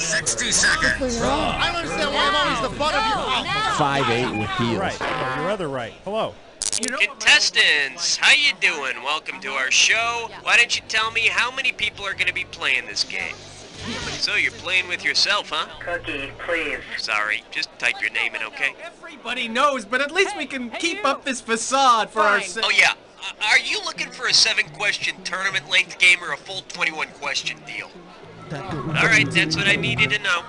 60 seconds. I don't understand why I'm always the butt of your 5'8" with heels. Right. Your other right. Hello. Contestants, how you doing? Welcome to our show. Why don't you tell me how many people are going to be playing this game? So you're playing with yourself, huh? Cookie, please. Sorry, just type your name in, okay? Everybody knows, but at least we can keep up this facade for ourselves. Oh yeah, are you looking for a 7-question tournament-length game or a full 21-question deal? Alright, that's what I needed to know.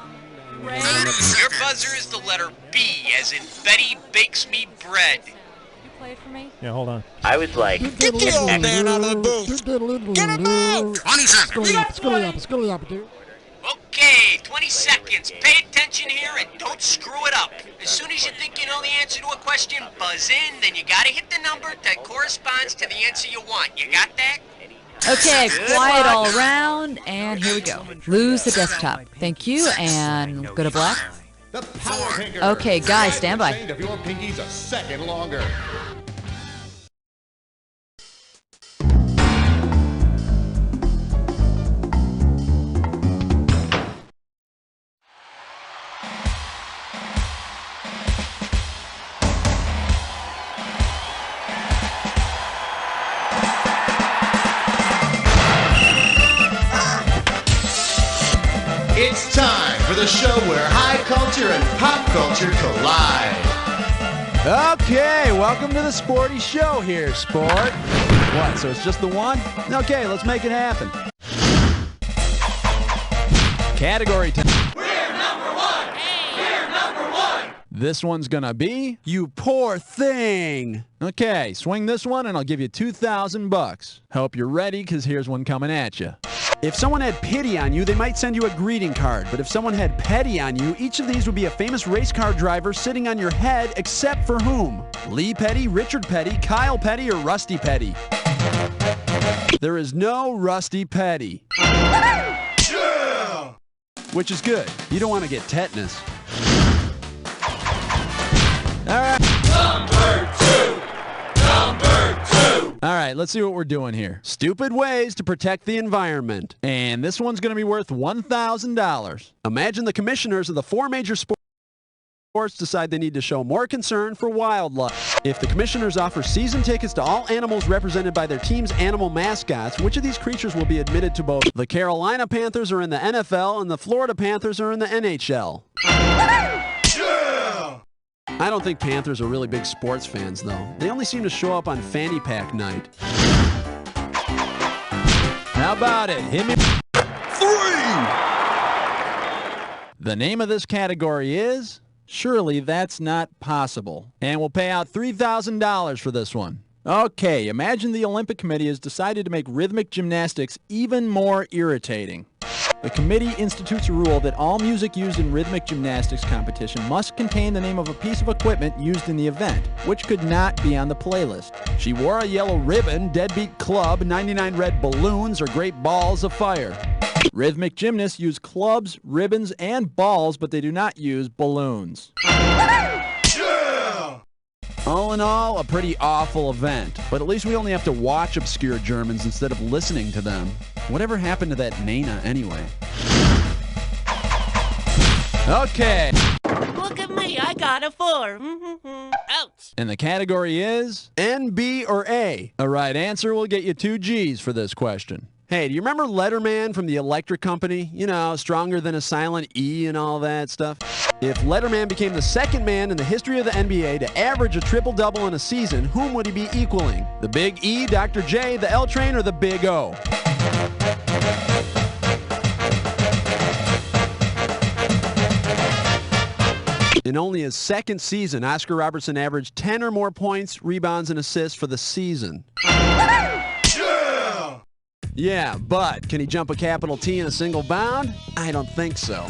Your buzzer is the letter B, as in Betty bakes me bread. Play it for me? Yeah, hold on. I was like, Get the old man out of the booth. Get him out. 20 seconds. Okay, 20 seconds. Pay attention here and don't screw it up. As soon as you think you know the answer to a question, buzz in, then you gotta hit the number that corresponds to the answer you want. You got that? Okay, quiet all around, and here we go. Lose the desktop. Thank you, and go to black. The power finger. Okay, guys, stand by. Of your pinkies a second longer. It's time for the show where high culture and pop culture collide. Okay, welcome to the sporty show here, sport. What, so it's just the one? Okay, let's make it happen. Category time. We're number one. We're number one. This one's gonna be You Poor Thing. Okay, swing this one and I'll give you $2,000. Hope you're ready, because here's one coming at you. If someone had pity on you, they might send you a greeting card. But if someone had petty on you, each of these would be a famous race car driver sitting on your head, except for whom? Lee Petty, Richard Petty, Kyle Petty, or Rusty Petty? There is no Rusty Petty. Yeah. Which is good. You don't want to get tetanus. All right. Number two. All right, let's see what we're doing here. Stupid ways to protect the environment. And this one's going to be worth $1,000. Imagine the commissioners of the 4 major sports decide they need to show more concern for wildlife. If the commissioners offer season tickets to all animals represented by their team's animal mascots, which of these creatures will be admitted to both the Carolina Panthers are in the NFL and the Florida Panthers are in the NHL? I don't think Panthers are really big sports fans, though. They only seem to show up on fanny pack night. How about it? Hit me. 3! The name of this category is Surely That's Not Possible. And we'll pay out $3,000 for this one. Okay, imagine the Olympic Committee has decided to make rhythmic gymnastics even more irritating. The committee institutes a rule that all music used in rhythmic gymnastics competition must contain the name of a piece of equipment used in the event, which could not be on the playlist. She wore a yellow ribbon, deadbeat club, 99 red balloons, or great balls of fire. Rhythmic gymnasts use clubs, ribbons, and balls, but they do not use balloons. All in all, a pretty awful event. But at least we only have to watch obscure Germans instead of listening to them. Whatever happened to that Nana anyway? Okay. Look at me, I got a 4. Ouch. And the category is N, B, or A. A right answer will get you 2 G's for this question. Hey, do you remember Letterman from the Electric Company? You know, stronger than a silent E and all that stuff. If Letterman became the second man in the history of the NBA to average a triple-double in a season, whom would he be equaling? The Big E, Dr. J, the L Train, or the Big O? In only his second season, Oscar Robertson averaged 10 or more points, rebounds, and assists for the season. Yeah, but can he jump a capital T in a single bound? I don't think so.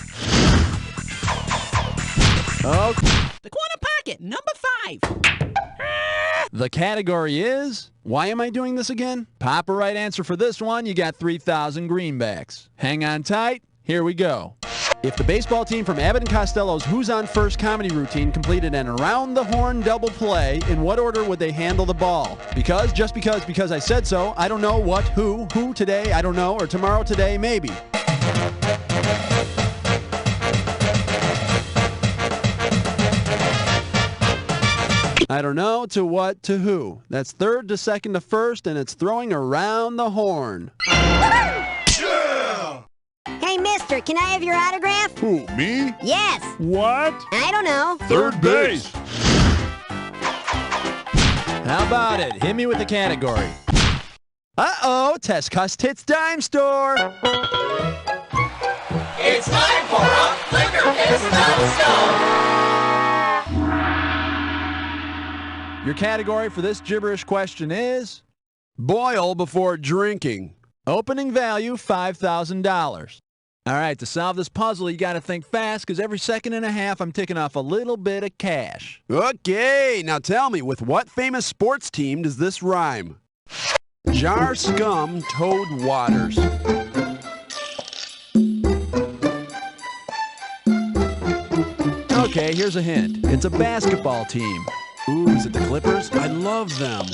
Oh. The corner pocket, number 5. The category is, why am I doing this again? Pop a right answer for this one, you got 3,000 greenbacks. Hang on tight, here we go. If the baseball team from Abbott and Costello's Who's on First comedy routine completed an around-the-horn double play, in what order would they handle the ball? Just because I said so, I don't know what, who today, I don't know, or tomorrow, today, maybe. I don't know, to what, to who. That's third to second to first, and it's throwing around the horn. Hey, mister, can I have your autograph? Who, me? Yes. What? I don't know. Third base. How about it? Hit me with the category. Uh-oh, Test Cuss Tits Dime Store. It's time for a Flicker Your category for this gibberish question is boil before drinking. Opening value, $5,000. All right, to solve this puzzle, you got to think fast, because every second and a half, I'm ticking off a little bit of cash. Okay, now tell me, with what famous sports team does this rhyme? Jar scum toad waters. Okay, here's a hint. It's a basketball team. Ooh, is it the Clippers? I love them.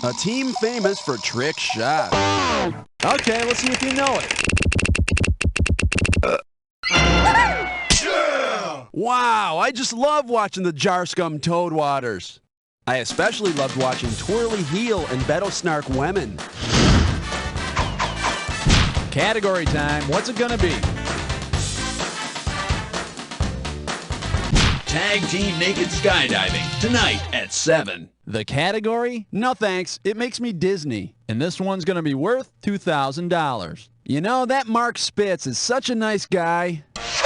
A team famous for trick shots. Okay, let's see if you know it. Wow, I just love watching the Jar Scum Toad Waters. I especially loved watching Twirly Heel and Beto Snark Women. Category time. What's it gonna be? Tag Team Naked Skydiving, tonight at 7. The category? No thanks. It makes me Disney. And this one's gonna be worth $2,000. You know, that Mark Spitz is such a nice guy.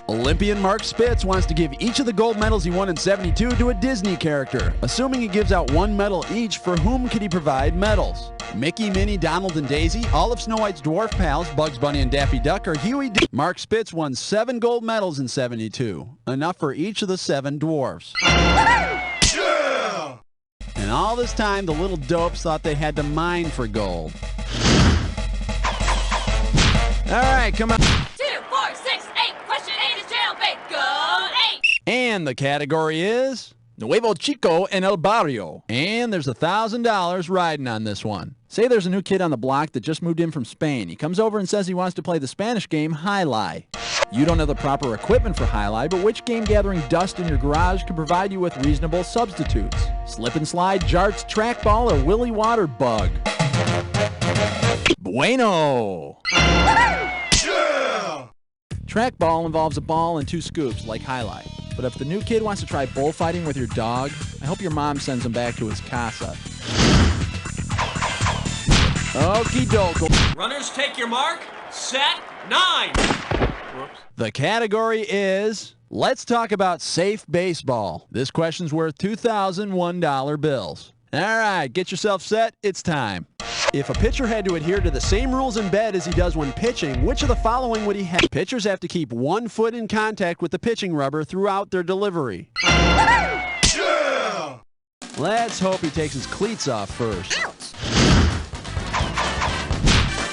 Olympian Mark Spitz wants to give each of the gold medals he won in '72 to a Disney character. Assuming he gives out one medal each, for whom could he provide medals? Mickey, Minnie, Donald, and Daisy, all of Snow White's dwarf pals, Bugs Bunny and Daffy Duck, or Huey D. Mark Spitz won 7 gold medals in '72, enough for each of the 7 dwarfs. And all this time, the little dopes thought they had to mine for gold. All right, come on. 2, 4, 6, 8. Question 8 is jailbait. Go 8. And the category is Nuevo Chico en el Barrio. And there's $1,000 riding on this one. Say there's a new kid on the block that just moved in from Spain. He comes over and says he wants to play the Spanish game Jai Alai. You don't have the proper equipment for Jai Alai, but which game gathering dust in your garage can provide you with reasonable substitutes? Slip and slide, jarts, trackball, or willy water bug? Bueno! Trackball involves a ball and 2 scoops, like Jai Alai. But if the new kid wants to try bullfighting with your dog, I hope your mom sends him back to his casa. Okie doke. Runners, take your mark. Set. 9. Whoops. The category is, let's talk about safe baseball. This question's worth $2,001 bills. All right, get yourself set. It's time. If a pitcher had to adhere to the same rules in bed as he does when pitching, which of the following would he have? Pitchers have to keep 1 foot in contact with the pitching rubber throughout their delivery. Let's hope he takes his cleats off first.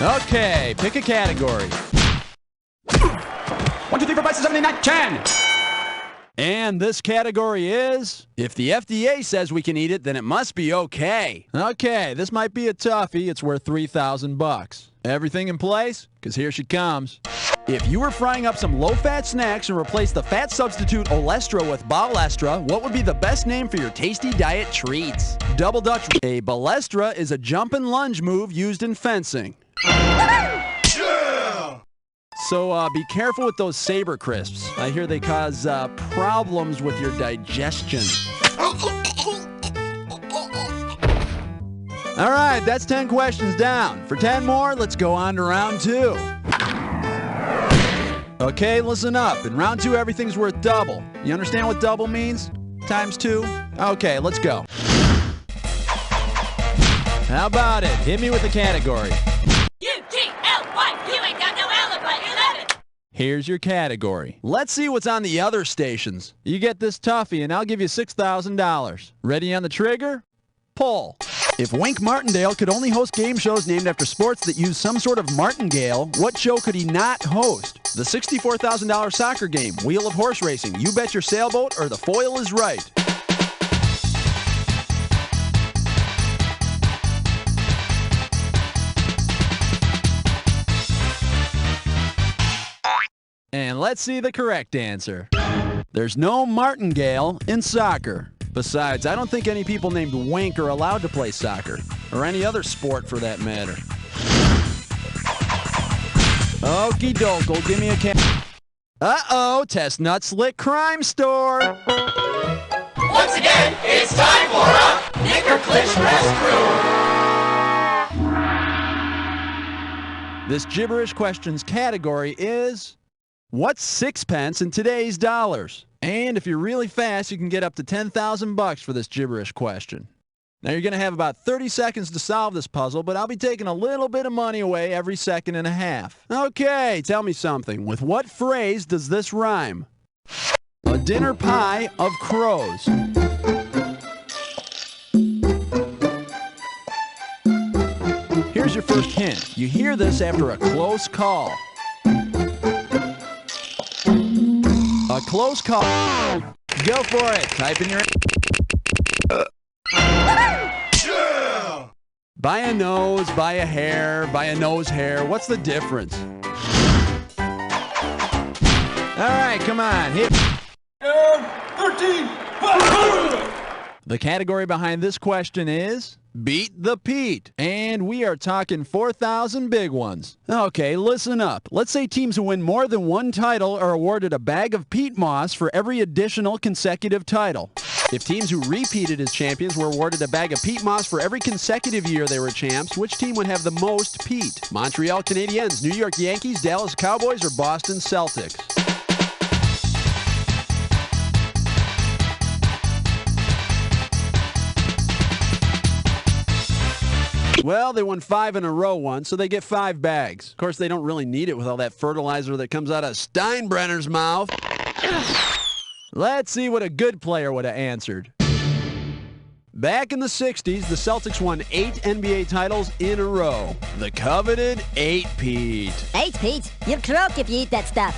Okay, pick a category. 1, 2, 3, 4, 5, 6, 7, 8, 9, 10. And this category is, if the FDA says we can eat it, then it must be okay. Okay, this might be a toughie. It's worth $3,000. Everything in place? Because here she comes. If you were frying up some low-fat snacks and replaced the fat substitute Olestra with Balestra, what would be the best name for your tasty diet treats? Double Dutch. A balestra is a jump and lunge move used in fencing. So be careful with those Saber Crisps. I hear they cause problems with your digestion. All right, that's 10 questions down. For 10 more, let's go on to round 2. Okay, listen up. In round 2, everything's worth double. You understand what double means? Times 2? Okay, let's go. How about it? Hit me with the category. U-G-L-Y. You ain't got no alibi. 11. Here's your category. Let's see what's on the other stations. You get this toughie, and I'll give you $6,000. Ready on the trigger? Pull. If Wink Martindale could only host game shows named after sports that use some sort of martingale, what show could he not host? The $64,000 soccer game, Wheel of Horse Racing, You Bet Your Sailboat, or The Foil is Right? And let's see the correct answer. There's no martingale in soccer. Besides, I don't think any people named Wink are allowed to play soccer, or any other sport for that matter. Okie doke, give me a cat. Uh-oh, Testnut Slick Crime Store. Once again, it's time for a Knicker-Clish Rescue. This Gibberish questions category is, what's 6 pence in today's dollars? And if you're really fast, you can get up to 10,000 bucks for this Gibberish question. Now you're going to have about 30 seconds to solve this puzzle, but I'll be taking a little bit of money away every second and a half. Okay, tell me something. With what phrase does this rhyme? A dinner pie of crows. Here's your first hint. You hear this after a close call. A close call. Go for it. Type in your... By a nose, by a hair, by a nose hair. What's the difference? All right, come on. Hit. 13. The category behind this question is Beat the Pete. And we are talking 4,000 big ones. Okay, listen up. Let's say teams who win more than one title are awarded a bag of peat moss for every additional consecutive title. If teams who repeated as champions were awarded a bag of peat moss for every consecutive year they were champs, which team would have the most peat? Montreal Canadiens, New York Yankees, Dallas Cowboys, or Boston Celtics? Well, they won 5 in a row once, so they get 5 bags. Of course, they don't really need it with all that fertilizer that comes out of Steinbrenner's mouth. Let's see what a good player would have answered. Back in the 60s, the Celtics won 8 NBA titles in a row. The coveted 8-peat. 8-peat? You'll croak if you eat that stuff.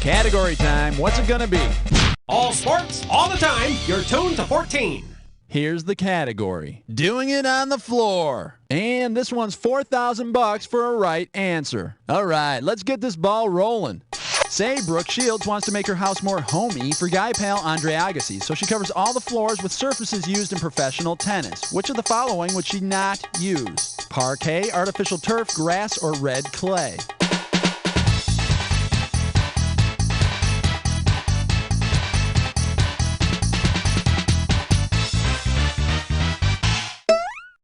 Category time. What's it gonna be? All sports, all the time. You're tuned to 14. Here's the category. Doing it on the floor. And this one's 4,000 bucks for a right answer. All right, let's get this ball rolling. Say Brooke Shields wants to make her house more homey for guy pal Andre Agassi, so she covers all the floors with surfaces used in professional tennis. Which of the following would she not use? Parquet, artificial turf, grass, or red clay?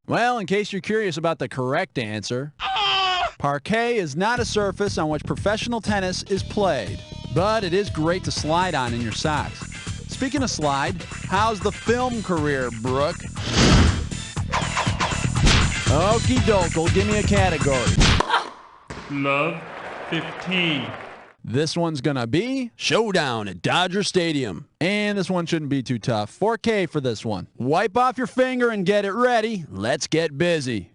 Well, in case you're curious about the correct answer, parquet is not a surface on which professional tennis is played, but it is great to slide on in your socks. Speaking of slide, how's the film career, Brooke? Okie doke, give me a category. Love 15. This one's gonna be Showdown at Dodger Stadium. And this one shouldn't be too tough. 4K for this one. Wipe off your finger and get it ready. Let's get busy.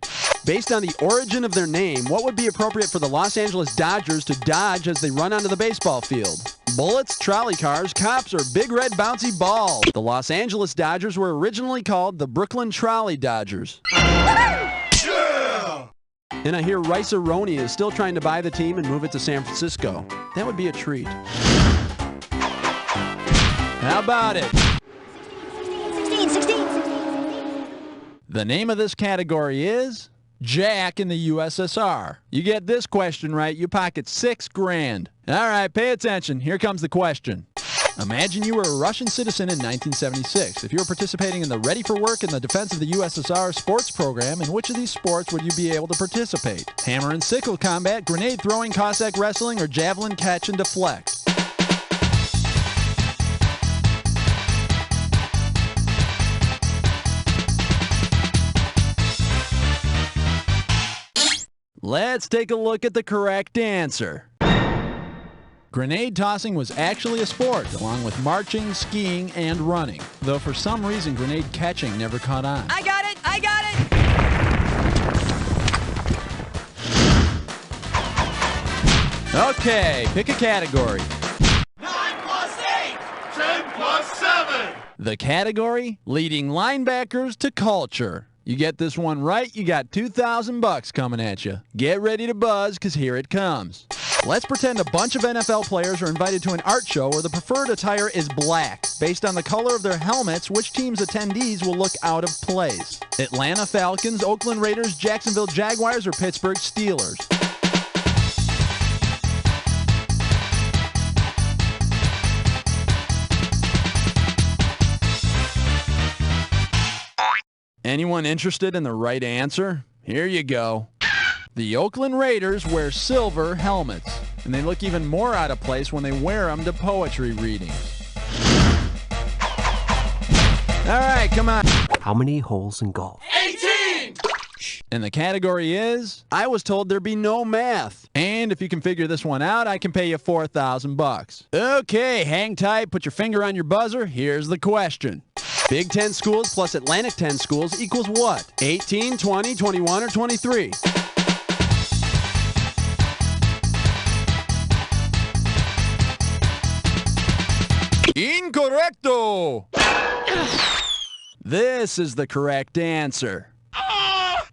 Based on the origin of their name, what would be appropriate for the Los Angeles Dodgers to dodge as they run onto the baseball field? Bullets, trolley cars, cops, or big red bouncy balls? The Los Angeles Dodgers were originally called the Brooklyn Trolley Dodgers. And I hear Rice-A-Roni is still trying to buy the team and move it to San Francisco. That would be a treat. How about it? 16. The name of this category is Jack in the USSR. You get this question right, you pocket $6 grand. All right, pay attention. Here comes the question. Imagine you were a Russian citizen in 1976. If you were participating in the Ready for Work in the Defense of the USSR sports program, in which of these sports would you be able to participate? Hammer and sickle combat, grenade throwing, Cossack wrestling, or javelin catch and deflect? Let's take a look at the correct answer. Grenade tossing was actually a sport, along with marching, skiing, and running. Though for some reason, grenade catching never caught on. I got it! I got it! Okay, pick a category. 9 plus 8, 10 plus 7. The category, leading linebackers to culture. You get this one right, you got 2,000 bucks coming at you. Get ready to buzz, because here it comes. Let's pretend a bunch of NFL players are invited to an art show where the preferred attire is black. Based on the color of their helmets, which team's attendees will look out of place? Atlanta Falcons, Oakland Raiders, Jacksonville Jaguars, or Pittsburgh Steelers? Anyone interested in the right answer? Here you go. The Oakland Raiders wear silver helmets, and they look even more out of place when they wear them to poetry readings. All right, come on. How many holes in golf? 18! And the category is, I was told there'd be no math. And if you can figure this one out, I can pay you $4,000. Okay, hang tight, put your finger on your buzzer. Here's the question. Big 10 schools plus Atlantic 10 schools equals what? 18, 20, 21, or 23? Incorrecto! This is the correct answer.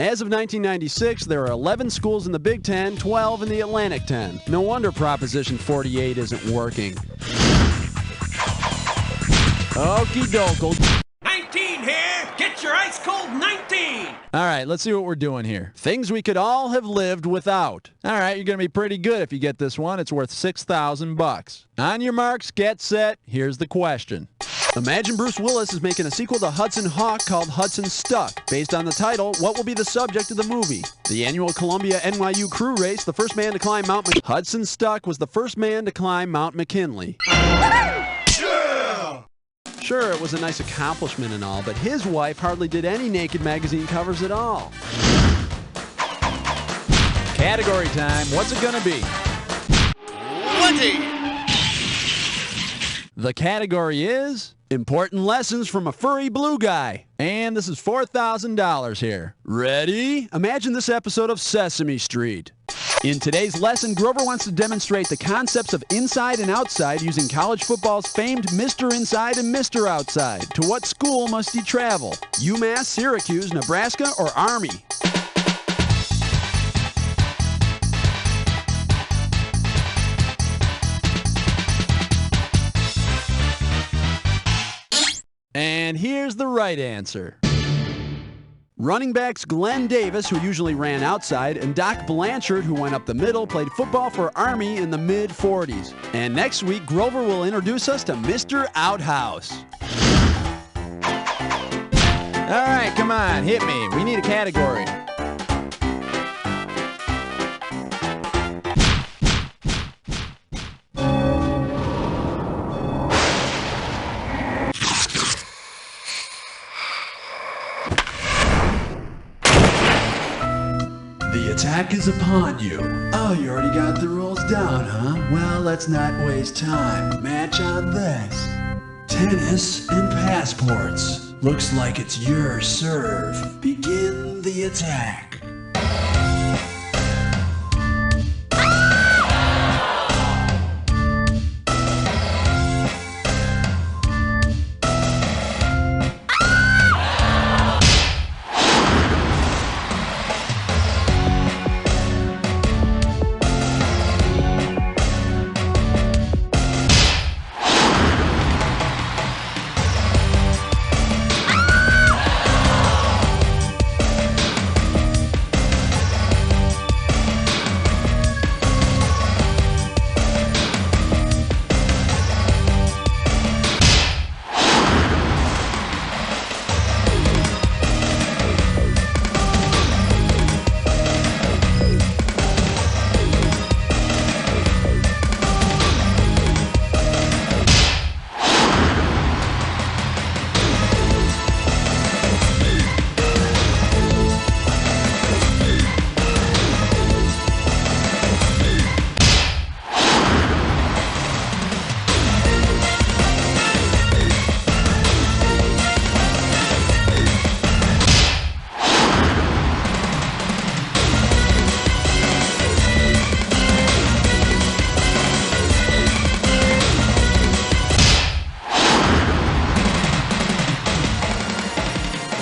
As of 1996, there are 11 schools in the Big 10, 12 in the Atlantic 10. No wonder Proposition 48 isn't working. Okie doke. 19 here! Get your ice cold 19! All right, let's see what we're doing here. Things we could all have lived without. All right, you're going to be pretty good if you get this one. It's worth $6,000. On your marks, get set. Here's the question. Imagine Bruce Willis is making a sequel to Hudson Hawk called Hudson Stuck. Based on the title, what will be the subject of the movie? The annual Columbia NYU crew race, the first man to climb Mount McKinley. Hudson Stuck was the first man to climb Mount McKinley. Sure, it was a nice accomplishment and all, but his wife hardly did any Naked magazine covers at all. Category time. What's it gonna be? 20! The category is Important Lessons from a Furry Blue Guy. And this is $4,000 here. Ready? Imagine this episode of Sesame Street. In today's lesson, Grover wants to demonstrate the concepts of inside and outside using college football's famed Mr. Inside and Mr. Outside. To what school must he travel? UMass, Syracuse, Nebraska, or Army? And here's the right answer. Running backs Glenn Davis, who usually ran outside, and Doc Blanchard, who went up the middle, played football for Army in the mid-40s. And next week, Grover will introduce us to Mr. Outhouse. All right, come on, hit me. We need a category. The attack is upon you. Oh, you already got the rules down, huh? Well, let's not waste time. Match on this. Tennis and passports. Looks like it's your serve. Begin the attack.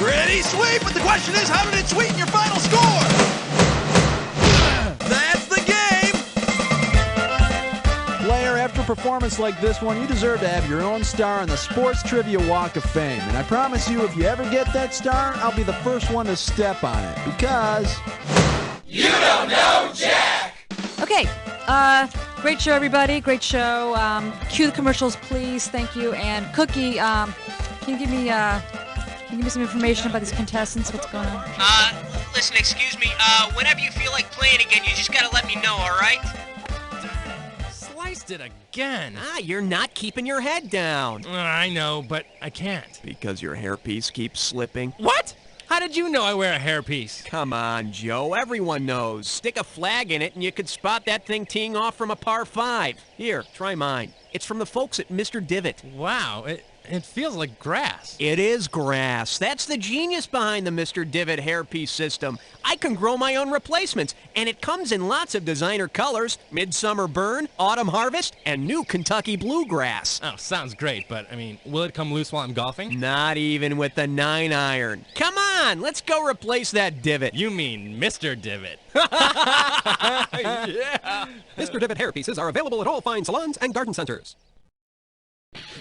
Pretty sweet, but the question is, how did it sweeten your final score? That's the game! performance like this one, you deserve to have your own star on the Sports Trivia Walk of Fame. And I promise you, if you ever get that star, I'll be the first one to step on it. Because... You don't know Jack! Okay, great show, everybody. Great show. Cue the commercials, please. Thank you. And Cookie, can you give me some information about these contestants? What's going on? Listen, excuse me. Whenever you feel like playing again, you just gotta let me know, all right? Sliced it again. You're not keeping your head down. I know, but I can't. Because your hairpiece keeps slipping. What? How did you know I wear a hairpiece? Come on, Joe. Everyone knows. Stick a flag in it and you could spot that thing teeing off from a par 5. Here, try mine. It's from the folks at Mr. Divot. Wow, it feels like grass. It is grass. That's the genius behind the Mr. Divot hairpiece system. I can grow my own replacements, and it comes in lots of designer colors: Midsummer Burn, Autumn Harvest, and New Kentucky Bluegrass. Oh, sounds great, but, will it come loose while I'm golfing? Not even with the 9-iron. Come on, let's go replace that divot. You mean Mr. Divot. Yeah! Mr. Divot hairpieces are available at all fine salons and garden centers.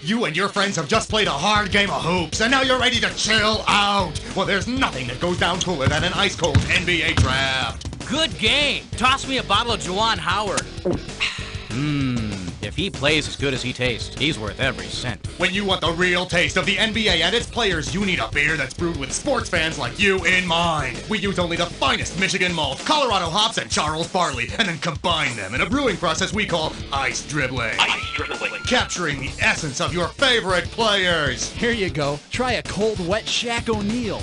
You and your friends have just played a hard game of hoops, and now you're ready to chill out. Well, there's nothing that goes down cooler than an ice-cold NBA draft. Good game. Toss me a bottle of Juwan Howard. If he plays as good as he tastes, he's worth every cent. When you want the real taste of the NBA and its players, you need a beer that's brewed with sports fans like you in mind. We use only the finest Michigan malt, Colorado hops, and Charles barley, and then combine them in a brewing process we call ice dribbling. Ice dribbling. Capturing the essence of your favorite players. Here you go. Try a cold, wet Shaq O'Neal.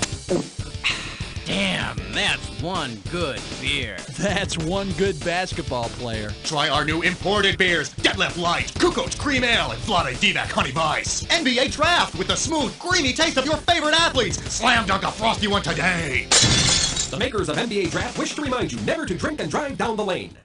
Damn, that's one good beer. That's one good basketball player. Try our new imported beers, Deadlift Light, Kukoc Cream Ale, and Vlade Divac Honey Vice. NBA Draft with the smooth, creamy taste of your favorite athletes. Slam dunk a frosty one today. The makers of NBA Draft wish to remind you never to drink and drive down the lane.